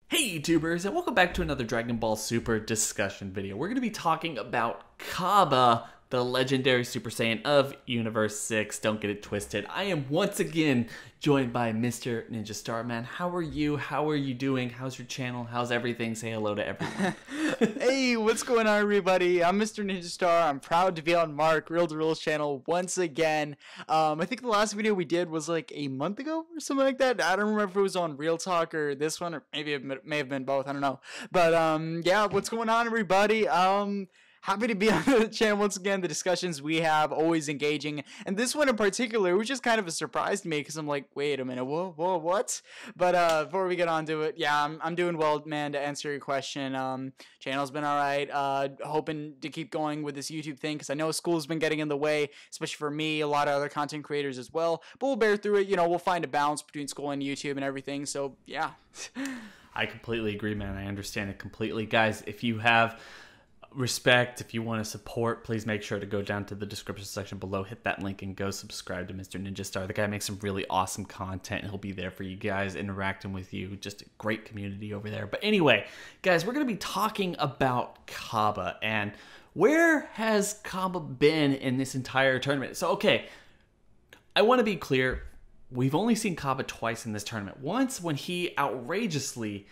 Hey YouTubers, and welcome back to another Dragon Ball Super discussion video. We're going to be talking about Cabba, the legendary Super Saiyan of Universe 6. Don't get it twisted. I am once again joined by Mr. Ninja Star. Man, how are you? How are you doing? How's your channel? How's everything? Say hello to everyone. Hey, what's going on, everybody? I'm Mr. Ninja Star. I'm proud to be on Mark Real to Rules channel once again. I think the last video we did was like a month ago or something like that. I don't remember if it was on Real Talk or this one, or maybe it may have been both. I don't know. But yeah, what's going on, everybody? Happy to be on the channel once again. The discussions we have, always engaging. And this one in particular, was just kind of a surprise to me because I'm like, wait a minute, whoa, what? But before we get on to it, yeah, I'm doing well, man, to answer your question. Channel's been all right. Hoping to keep going with this YouTube thing because I know school's been getting in the way, especially for me, a lot of other content creators as well. But we'll bear through it. You know, we'll find a balance between school and YouTube and everything. So, yeah. I completely agree, man. I understand it completely. Guys, if you have respect, if you want to support, please make sure to go down to the description section below, hit that link, and go subscribe to Mr. Ninja Star. The guy makes some really awesome content. He'll be there for you guys, interacting with you. Just a great community over there. But anyway, guys, we're going to be talking about Cabba, and where has Cabba been in this entire tournament? So, okay, I want to be clear. We've only seen Cabba twice in this tournament. Once when he outrageously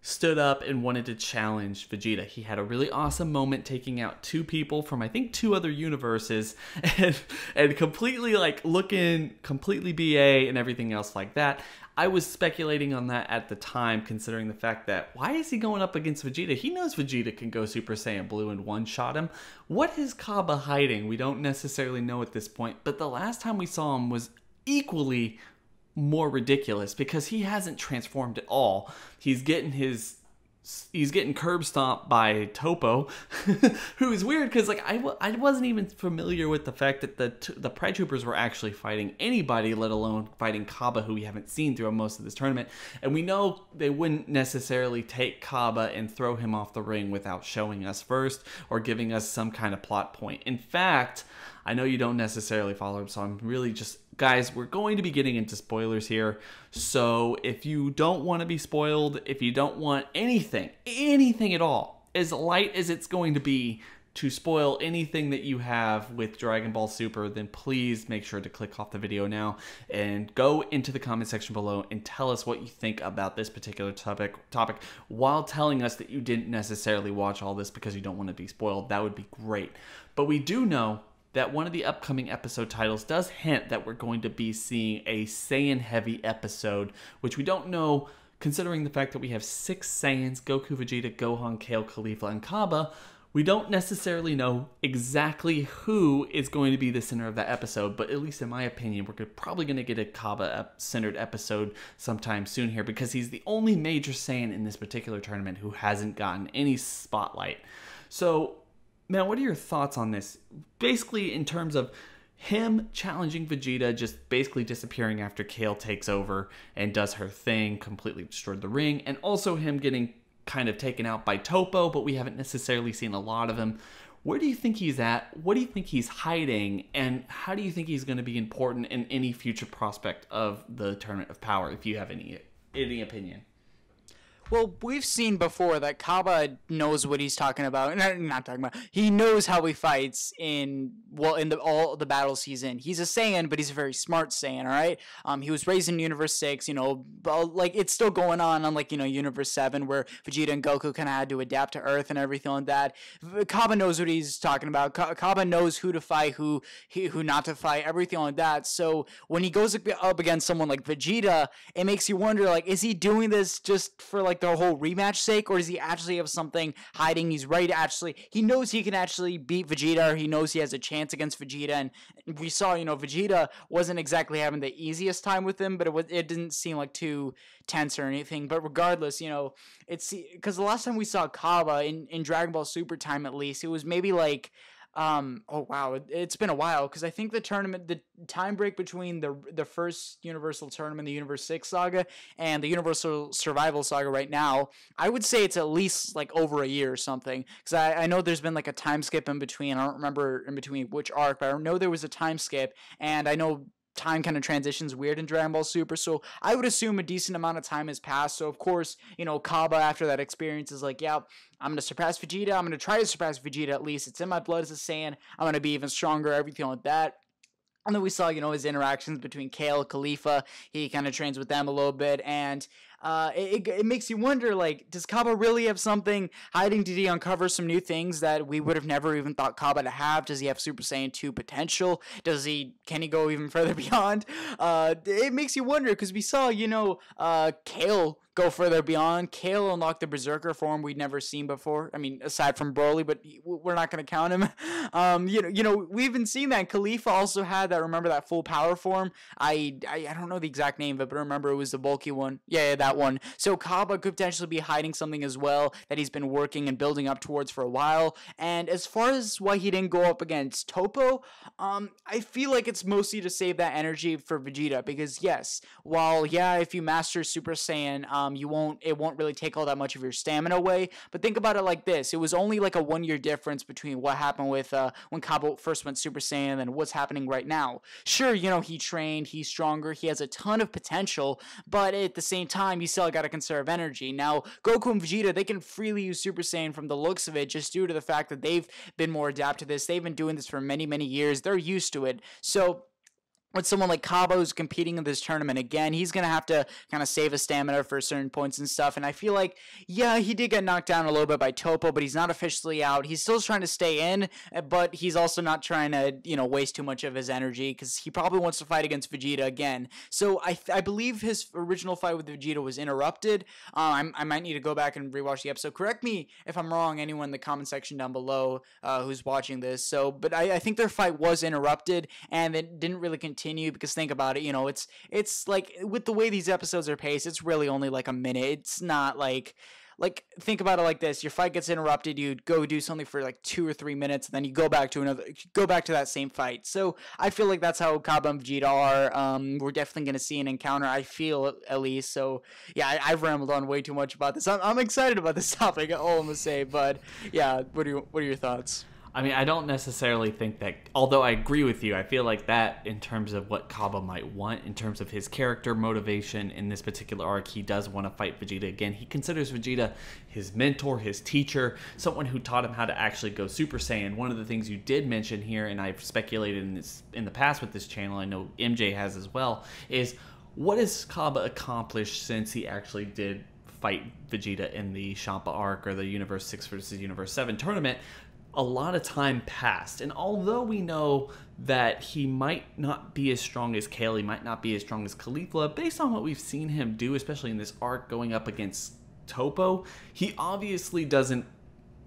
stood up and wanted to challenge Vegeta. He had a really awesome moment taking out two people from, I think, two other universes and completely like looking completely BA and everything else like that. I was speculating on that at the time, considering the fact that why is he going up against Vegeta? He knows Vegeta can go Super Saiyan Blue and one-shot him. What is Cabba hiding? We don't necessarily know at this point, but the last time we saw him was equally more ridiculous because he hasn't transformed at all. He's getting curb stomped by Topo, who is weird because like I wasn't even familiar with the fact that the Pride Troopers were actually fighting anybody, let alone fighting Cabba, who we haven't seen throughout most of this tournament. And we know they wouldn't necessarily take Cabba and throw him off the ring without showing us first or giving us some kind of plot point. In fact, I know you don't necessarily follow him, so I'm really just... Guys, we're going to be getting into spoilers here, so if you don't want to be spoiled, if you don't want anything at all, as light as it's going to be to spoil anything that you have with Dragon Ball Super, then please make sure to click off the video now and go into the comment section below and tell us what you think about this particular topic while telling us that you didn't necessarily watch all this because you don't want to be spoiled. That would be great. But we do know that one of the upcoming episode titles does hint that we're going to be seeing a Saiyan-heavy episode, which we don't know, considering the fact that we have 6 Saiyans, Goku, Vegeta, Gohan, Kale, Caulifla, and Cabba. We don't necessarily know exactly who is going to be the center of that episode, but at least in my opinion, we're probably going to get a Cabba-centered episode sometime soon here because he's the only major Saiyan in this particular tournament who hasn't gotten any spotlight. So, man, what are your thoughts on this? Basically, in terms of him challenging Vegeta, just basically disappearing after Kale takes over and does her thing, completely destroyed the ring, and also him getting kind of taken out by Topo, but we haven't necessarily seen a lot of him. Where do you think he's at? What do you think he's hiding? And how do you think he's going to be important in any future prospect of the Tournament of Power, if you have any opinion? Well, we've seen before that Cabba knows what he's talking about. Not talking about. He knows how he fights in all the battles he's in. He's a Saiyan, but he's a very smart Saiyan. All right. He was raised in Universe 6. You know, but like it's still going on unlike Universe 7, where Vegeta and Goku kind of had to adapt to Earth and everything like that. Cabba knows what he's talking about. Cabba knows who to fight, who not to fight, everything like that. So when he goes up against someone like Vegeta, it makes you wonder, like, is he doing this just for like the whole rematch sake, or does he actually have something hiding? He's ready to he knows he can actually beat Vegeta, or he knows he has a chance against Vegeta. And we saw, Vegeta wasn't exactly having the easiest time with him, but it didn't seem like too tense or anything. But regardless, it's because the last time we saw Cabba in Dragon Ball Super time, at least, it was maybe like oh wow, it's been a while, because I think the time break between the first Universal Tournament, the Universe 6 saga, and the Universal Survival saga right now, I would say it's at least like over a year or something, because I know there's been like a time skip in between. I don't remember in between which arc, but I know there was a time skip, and I know time kind of transitions weird in Dragon Ball Super, so I would assume a decent amount of time has passed. So of course, Cabba after that experience is like, yeah, I'm gonna surpass Vegeta. I'm gonna try to surpass Vegeta at least. It's in my blood as a Saiyan. I'm gonna be even stronger. Everything like that. And then we saw, his interactions between Kale, Khalifa. He kind of trains with them a little bit, and it makes you wonder, like, does Cabba really have something hiding? Did he uncover some new things that we would have never even thought Cabba to have? Does he have Super Saiyan 2 potential? Can he go even further beyond? It makes you wonder, because we saw, Kale go further beyond. Kale unlocked the Berserker form we'd never seen before. I mean, aside from Broly, but we're not going to count him. We've even seen that. Khalifa also had that. Remember that full power form? I don't know the exact name of it, but remember it was the bulky one. Yeah, that one. So Cabba could potentially be hiding something as well that he's been working and building up towards for a while. And as far as why he didn't go up against Topo, I feel like it's mostly to save that energy for Vegeta, because yes, while if you master Super Saiyan, it won't really take all that much of your stamina away. But think about it like this: it was only like a 1 year difference between what happened with when Cabba first went Super Saiyan and what's happening right now. Sure, he trained, he's stronger, he has a ton of potential, but at the same time, you still got to conserve energy. Now, Goku and Vegeta, they can freely use Super Saiyan from the looks of it, just due to the fact that they've been more adapted to this. They've been doing this for many, many years. They're used to it. So with someone like Cabba who's competing in this tournament again, he's going to have to kind of save his stamina for certain points and stuff. And I feel like, he did get knocked down a little bit by Topo, but he's not officially out. He's still trying to stay in, but he's also not trying to, waste too much of his energy, because he probably wants to fight against Vegeta again. So I believe his original fight with Vegeta was interrupted. I might need to go back and rewatch the episode. Correct me if I'm wrong, anyone in the comment section down below who's watching this. But I think their fight was interrupted, and it didn't really continue, because think about it, it's like, with the way these episodes are paced, it's really only like a minute. It's not like think about it like this: your fight gets interrupted, you go do something for like 2 or 3 minutes, and then you go back to that same fight. So I feel like that's how Cabba and Vegeta are. We're definitely going to see an encounter, I feel, at least. So yeah, I've rambled on way too much about this. I'm excited about this topic, all I'm gonna say. But yeah, what are your thoughts? I mean, I don't necessarily think that, although I agree with you, I feel like that, in terms of what Cabba might want, in terms of his character motivation in this particular arc, he does want to fight Vegeta again. He considers Vegeta his mentor, his teacher, someone who taught him how to actually go Super Saiyan. One of the things you did mention here, and I've speculated in the past with this channel, I know MJ has as well, is what has Cabba accomplished since he actually did fight Vegeta in the Champa arc, or the Universe 6 versus Universe 7 tournament? A lot of time passed, and although we know that he might not be as strong as Kale, he might not be as strong as Khalifa, based on what we've seen him do, especially in this arc going up against Topo, he obviously doesn't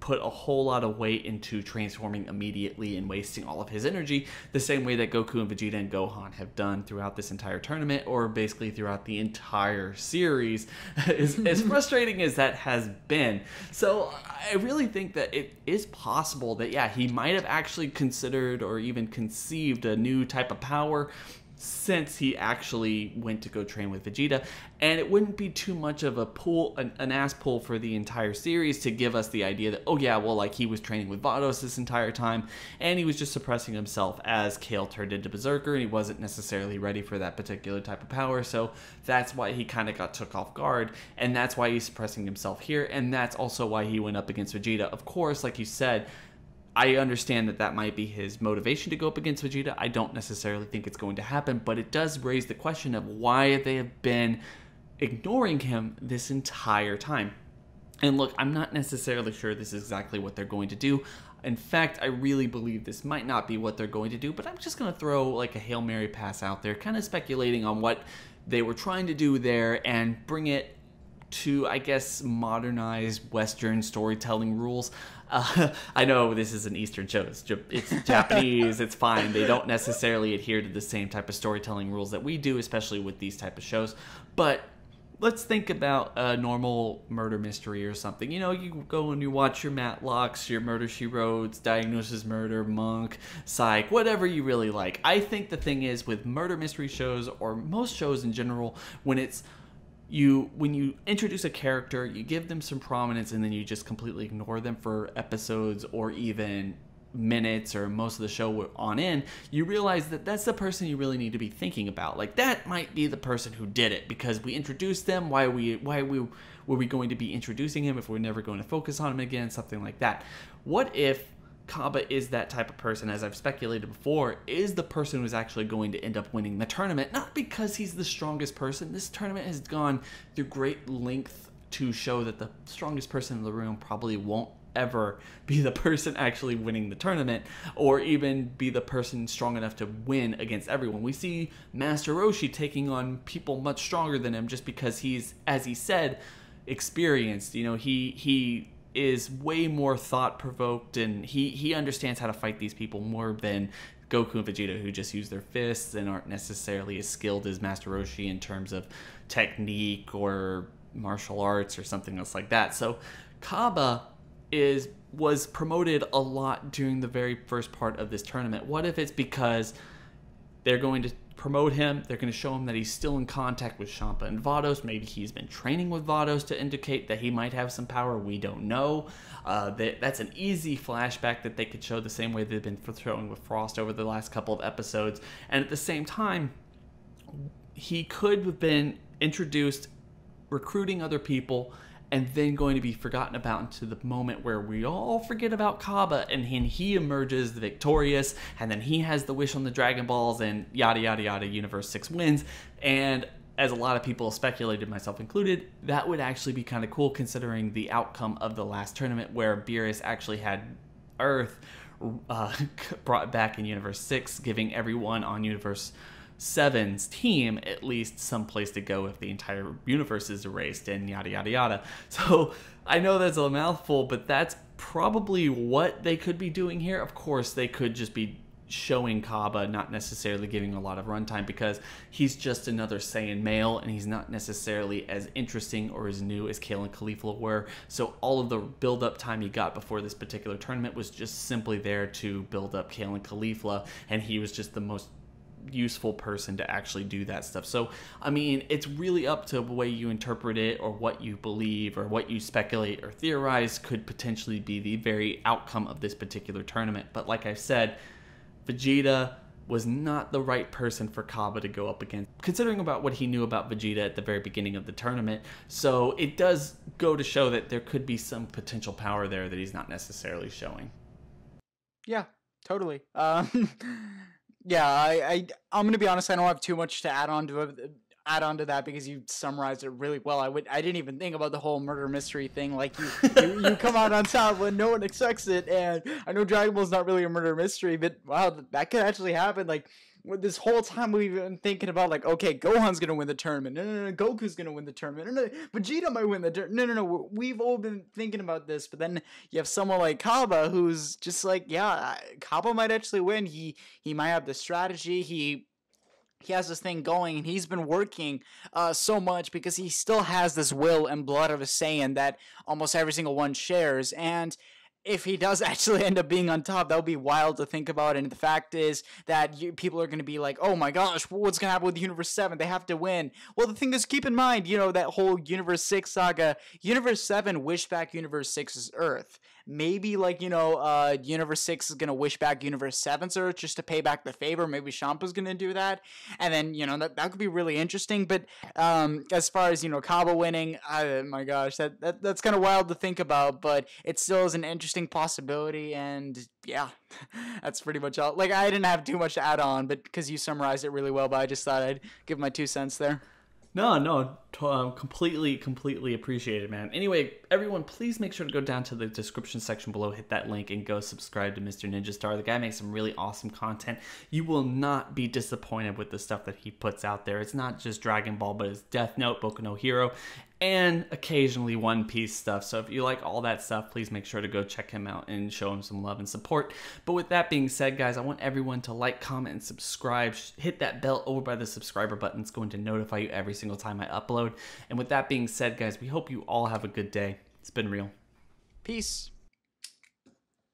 put a whole lot of weight into transforming immediately and wasting all of his energy, the same way that Goku and Vegeta and Gohan have done throughout this entire tournament, or basically throughout the entire series, as frustrating as that has been. So I really think that it is possible that, he might have actually considered or even conceived a new type of power since he actually went to go train with Vegeta, and it wouldn't be too much of a pull, an ass pull for the entire series to give us the idea that, he was training with Vados this entire time, and he was just suppressing himself as Kale turned into Berserker, and he wasn't necessarily ready for that particular type of power, so that's why he kind of got took off guard, and that's why he's suppressing himself here, and that's also why he went up against Vegeta. Of course, like you said, I understand that might be his motivation to go up against Vegeta. I don't necessarily think it's going to happen, but it does raise the question of why they have been ignoring him this entire time. And look, I'm not necessarily sure this is exactly what they're going to do. In fact, I really believe this might not be what they're going to do, but I'm just going to throw like a Hail Mary pass out there, kind of speculating on what they were trying to do there and bring it to, I guess, modernized Western storytelling rules. I know this is an Eastern show. It's Japanese. It's fine. They don't necessarily adhere to the same type of storytelling rules that we do, especially with these type of shows. But let's think about a normal murder mystery or something. You go and you watch your Matlocks, your Murder, She Wrote, Diagnosis Murder, Monk, Psych, whatever you really like. I think the thing is, with murder mystery shows, or most shows in general, when you introduce a character, you give them some prominence, and then you just completely ignore them for episodes or even minutes or most of the show on in, you realize that that's the person you really need to be thinking about. Like, that might be the person who did it, because we introduced them. Why were we going to be introducing him if we're never going to focus on him again? Something like that. What if Cabba is that type of person, as I've speculated before, is the person who's actually going to end up winning the tournament? Not because he's the strongest person. This tournament has gone through great length to show that the strongest person in the room probably won't ever be the person actually winning the tournament, or even be the person strong enough to win against everyone. We see Master Roshi taking on people much stronger than him just because he's, as he said, experienced. You know, he is way more thought-provoked, and he understands how to fight these people more than Goku and Vegeta, who just use their fists and aren't necessarily as skilled as Master Roshi in terms of technique or martial arts or something else like that. So Cabba was promoted a lot during the very first part of this tournament. What if it's because they're going to promote him, they're going to show him that he's still in contact with Champa and Vados, maybe he's been training with Vados to indicate that he might have some power, we don't know. That's an easy flashback that they could show the same way they've been showing with Frost over the last couple of episodes. And at the same time, he could have been introduced recruiting other people, and then going to be forgotten about into the moment where we all forget about Cabba, and he emerges victorious, and then he has the wish on the Dragon Balls, and yada yada yada, Universe 6 wins. And as a lot of people speculated, myself included, that would actually be kind of cool, considering the outcome of the last tournament, where Beerus actually had Earth brought back in Universe 6, giving everyone on Universe 7's team at least some place to go if the entire universe is erased, and yada yada yada. So I know that's a mouthful, but that's probably what they could be doing here. Of course, they could just be showing Cabba, not necessarily giving a lot of runtime, because he's just another Saiyan male, and he's not necessarily as interesting or as new as Kale and Caulifla were. So all of the build-up time he got before this particular tournament was just simply there to build up Kale and Caulifla, and he was just the most useful person to actually do that stuff. So I mean, it's really up to the way you interpret it, or what you believe, or what you speculate or theorize could potentially be the very outcome of this particular tournament. But like I said, Vegeta was not the right person for Cabba to go up against, considering about what he knew about Vegeta at the very beginning of the tournament. So it does go to show that there could be some potential power there that he's not necessarily showing. Yeah, totally. Yeah, I'm gonna be honest. I don't have too much to add on to that, because you summarized it really well. I didn't even think about the whole murder mystery thing. Like, you come out on top when no one expects it, and I know Dragon Ball's not really a murder mystery, but wow, that could actually happen. Like, this whole time we've been thinking about, like, okay, Gohan's gonna win the tournament. No, Goku's gonna win the tournament. No, Vegeta might win the tournament. No. We've all been thinking about this, but then you have someone like Cabba who's just like, yeah, Cabba might actually win. He might have the strategy. He has this thing going, and he's been working so much because he still has this will and blood of a Saiyan that almost every single one shares. And if he does actually end up being on top, that would be wild to think about. And the fact is that people are going to be like, oh my gosh, what's going to happen with Universe 7? They have to win. Well, the thing is, keep in mind, you know, that whole Universe 6 saga, Universe 7 wished back Universe 6's Earth. Maybe, like, you know, Universe 6 is going to wish back Universe 7's Earth just to pay back the favor. Maybe Champa's going to do that. And then, you know, that could be really interesting. But as far as, you know, Cabba winning, my gosh, that's kind of wild to think about. But it still is an interesting possibility. And yeah, that's pretty much all. Like, I didn't have too much to add on, but because you summarized it really well, but I just thought I'd give my 2 cents there. No, completely appreciate it, man. Anyway, everyone, please make sure to go down to the description section below, hit that link, and go subscribe to Mr. Ninja Star. The guy makes some really awesome content. You will not be disappointed with the stuff that he puts out there. It's not just Dragon Ball, but it's Death Note, Boku no Hero, and occasionally One Piece stuff. So if you like all that stuff, please make sure to go check him out and show him some love and support. But with that being said, guys, I want everyone to like, comment, and subscribe. Hit that bell over by the subscriber button. It's going to notify you every single time I upload. And with that being said, guys, we hope you all have a good day. It's been real. Peace.